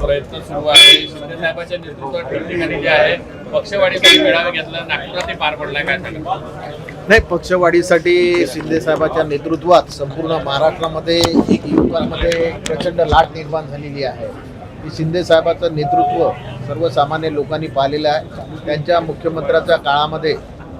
प्रयत्न सुरू आहे. शिंदे साहेबांच्या नेतृत्वात ठिकठिकाणी जे आहे पक्षवाढीसाठी मेळावे घेतला, नागपुरात पार पडला, काय सांगा? नाही, पक्षवाढीसाठी शिंदे साहेबांच्या नेतृत्वात संपूर्ण महाराष्ट्रामध्ये एक युवकांमध्ये प्रचंड लाट निर्माण झालेली आहे. की शिंदे साहेबांचं नेतृत्व सर्वसामान्य लोकांनी पाहिलेलं आहे. त्यांच्या मुख्यमंत्र्याच्या काळामध्ये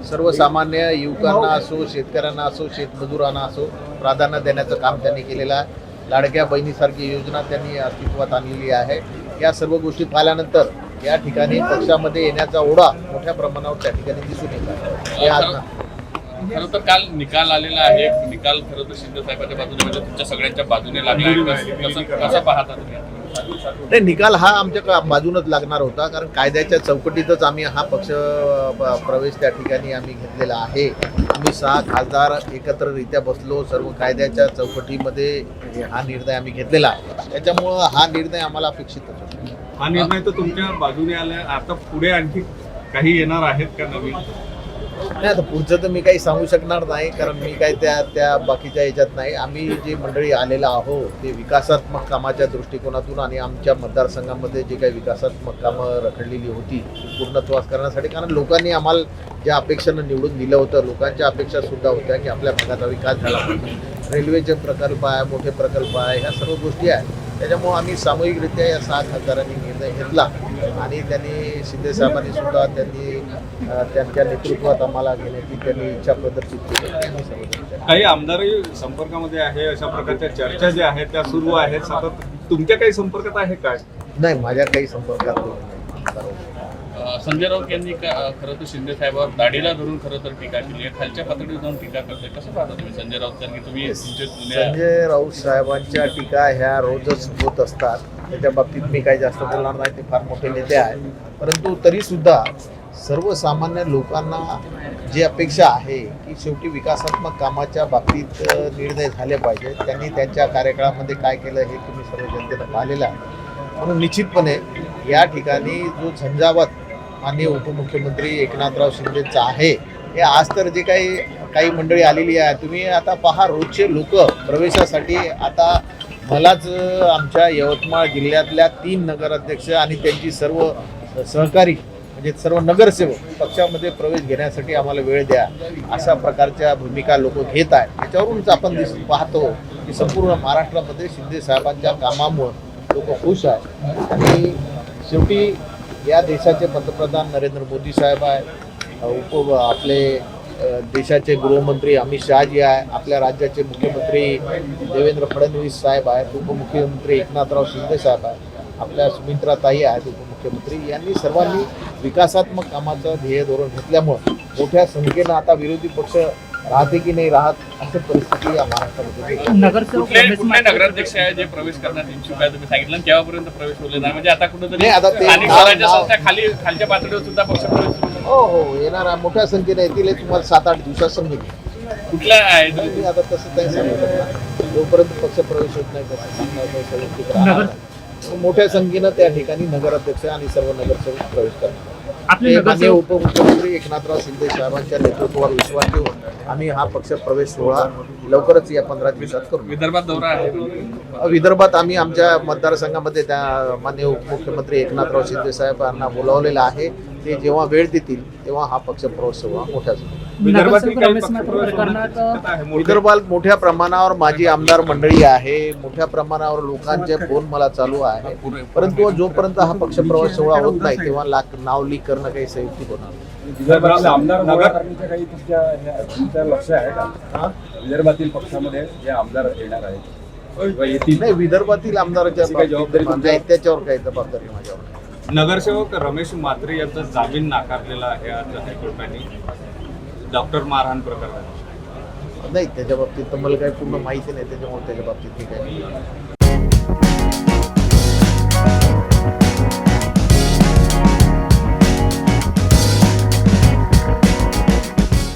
सर्वसामान्य युवकांना असो, शेतकऱ्यांना असो, शेतमजुरांना असो प्राधान्य देण्याचं काम त्यांनी केलेलं आहे. लाडक्या बहिणीसारखी योजना त्यांनी अस्तित्वात आणलेली आहे. या सर्व गोष्टी पाहिल्यानंतर या ठिकाणी पक्षामध्ये येण्याचा ओढा मोठ्या प्रमाणावर त्या ठिकाणी दिसून येत आहे. खरं तर काल निकाल आलेला आहे. निकाल खरं तर शिंदे साहेबांच्या बाजूने म्हणजे तुमच्या सगळ्यांच्या बाजूने लागला. कसं पाहता तुम्ही? नाही, निकाल हा आमच्या बाजूनच लागणार होता, कारण कायद्याच्या चौकटीतच आम्ही हा पक्ष प्रवेश त्या ठिकाणी आम्ही घेतलेला आहे. आम्ही 6 खासदार एकत्ररित्या बसलो, सर्व कायद्याच्या चौकटीमध्ये हा निर्णय आम्ही घेतलेला आहे. त्याच्यामुळं हा निर्णय आम्हाला अपेक्षितच होता. हा निर्णय तर तुमच्या बाजूने आला. आता पुढे आणखी काही येणार आहेत का नवीन? नाही, आता पुढचं तर मी काही सांगू शकणार नाही, कारण मी काय त्या बाकीच्या याच्यात नाही. आम्ही जी मंडळी आलेला आहोत ते विकासात्मक कामाच्या दृष्टिकोनातून आणि आमच्या मतदारसंघामध्ये जे काही विकासात्मक कामं रखडलेली होती पूर्णत्वास करण्यासाठी, कारण लोकांनी आम्हाला ज्या अपेक्षेनं निवडून दिलं होतं, लोकांच्या अपेक्षा सुद्धा होत्या की आपल्या भागाचा विकास झाला पाहिजे. रेल्वेचे प्रकल्प आहे, मोठे प्रकल्प आहे, ह्या सर्व गोष्टी आहेत. त्याच्यामुळं आम्ही सामूहिकरित्या या 6 खासदारांनी निर्णय घेतला आणि त्यांनी शिंदे साहेबांनी सुद्धा त्यांच्या नेतृत्वात आम्हाला घेण्याची त्यांनी इच्छा प्रदर्शित केली. काही आमदारही संपर्कामध्ये आहे, अशा प्रकारच्या चर्चा ज्या आहेत त्या सुरू आहेत सतत. तुमच्या काही संपर्कात आहे काय? नाही, माझ्या काही संपर्कात नाही. संजय राऊत यांनी खरं तर शिंदे साहेबांवर दाढीला धरून खरं तर टीका केली आहे. खालच्या पातळीवर जाऊन टीका करतोय. कसं पाहता तुम्ही संजय राऊत यांनी? तुम्ही संजय राऊत साहेबांच्या टीका ह्या रोजच होत असतात. त्याच्या बाबतीत मी काही जास्त बोलणार नाही, ते फार मोठे नेते आहेत. परंतु तरीसुद्धा सर्वसामान्य लोकांना जी अपेक्षा आहे की शेवटी विकासात्मक कामाच्या बाबतीत निर्णय झाले पाहिजे. त्यांनी त्यांच्या कार्यकाळामध्ये काय केलं हे तुम्ही सर्व जनतेनं पाहिलेलं आहे. म्हणून निश्चितपणे या ठिकाणी जो झंझावात माननीय उपमुख्यमंत्री एकनाथराव शिंदेचा आहे, हे आज तर जे काही मंडळी आलेली आहे, तुम्ही आता पहा, रोजचे लोक प्रवेशासाठी आता मलाच आमच्या यवतमाळ जिल्ह्यातल्या 3 नगराध्यक्ष आणि त्यांची सर्व सहकारी म्हणजे सर्व नगरसेवक पक्षामध्ये प्रवेश घेण्यासाठी आम्हाला वेळ द्या अशा प्रकारच्या भूमिका लोक घेत आहेत. त्याच्यावरूनच आपण पाहतो की संपूर्ण महाराष्ट्रामध्ये शिंदे साहेबांच्या कामामुळं लोक खुश आहेत. आणि शेवटी या देशाचे पंतप्रधान नरेंद्र मोदी साहेब आहे, आपले देशाचे गृहमंत्री अमित शहाजी आहे, आपल्या राज्याचे मुख्यमंत्री देवेंद्र फडणवीस साहेब आहेत, उपमुख्यमंत्री एकनाथराव शिंदे साहेब आहेत, आपल्या सुमित्राताई आहेत उपमुख्यमंत्री. यांनी सर्वांनी विकासात्मक कामाचं ध्येय धोरण घेतल्यामुळं मोठ्या संख्येनं आता विरोधी पक्ष राहते की नाही राहत असं परिस्थिती या महाराष्ट्रामध्ये. कुठले नगराध्यक्ष आहे जे प्रवेश करण्यात इच्छुक आहे? तुम्ही सांगितलं केव्हापर्यंत प्रवेश होले नाही, म्हणजे आता कुठेतरी स्थानिक स्वराज्य संस्था खालच्या पातळीवर सुद्धा पक्ष प्रवेश हो येणार आहे. मोठ्या संख्येने येतील, तुम्हाला 7-8 दिवसात समजेल. कुठल्या आहे? आता तसं काही सांगू शकणार, जोपर्यंत पक्ष प्रवेश होत नाही तसं सांगणार. मोठ्या संख्येनं त्या ठिकाणी नगराध्यक्ष आणि सर्व नगरसेवक प्रवेश करणार. माननीय उपमुख्यमंत्री एकनाथराव शिंदे साहेबांच्या नेतृत्वावर विश्वास ठेवून आम्ही हा पक्ष प्रवेश सोहळा लवकरच या 15 दिवसात करू. विदर्भात दौरा आहे? विदर्भात आम्ही आमच्या मतदारसंघामध्ये त्या माननीय उपमुख्यमंत्री एकनाथराव शिंदे साहेबांना बोलावलेलं आहे. ते जेव्हा वेळ देतील तेव्हा हा पक्ष प्रवेश सोहळा मोठ्या विदर्भात मोठ्या प्रमाणावर माझी आमदार मंडळी आहे, मोठ्या प्रमाणावर लोकांचे फोन मला चालू आहे. परंतु जोपर्यंत हा पक्ष प्रवेश सोहळा होत नाही तेव्हा नाव लीक करणं काही संयुक्तिक होणार. तुमच्या लक्ष आहे का विदर्भातील पक्षामध्ये जे आमदार येणार आहेत? नाही, विदर्भातील आमदाराच्या त्याच्यावर काही जबाबदारी माझ्यावर. नगरसेवक रमेश म्हात्रे यांचा जामीन नाकारलेला आहे आज हायकोर्टाने डॉक्टर मारहाण प्रकरणात. नाही, त्याच्या बाबतीत तर मला काही पूर्ण माहिती नाही, त्याच्यामुळे त्याच्या बाबतीत मी काही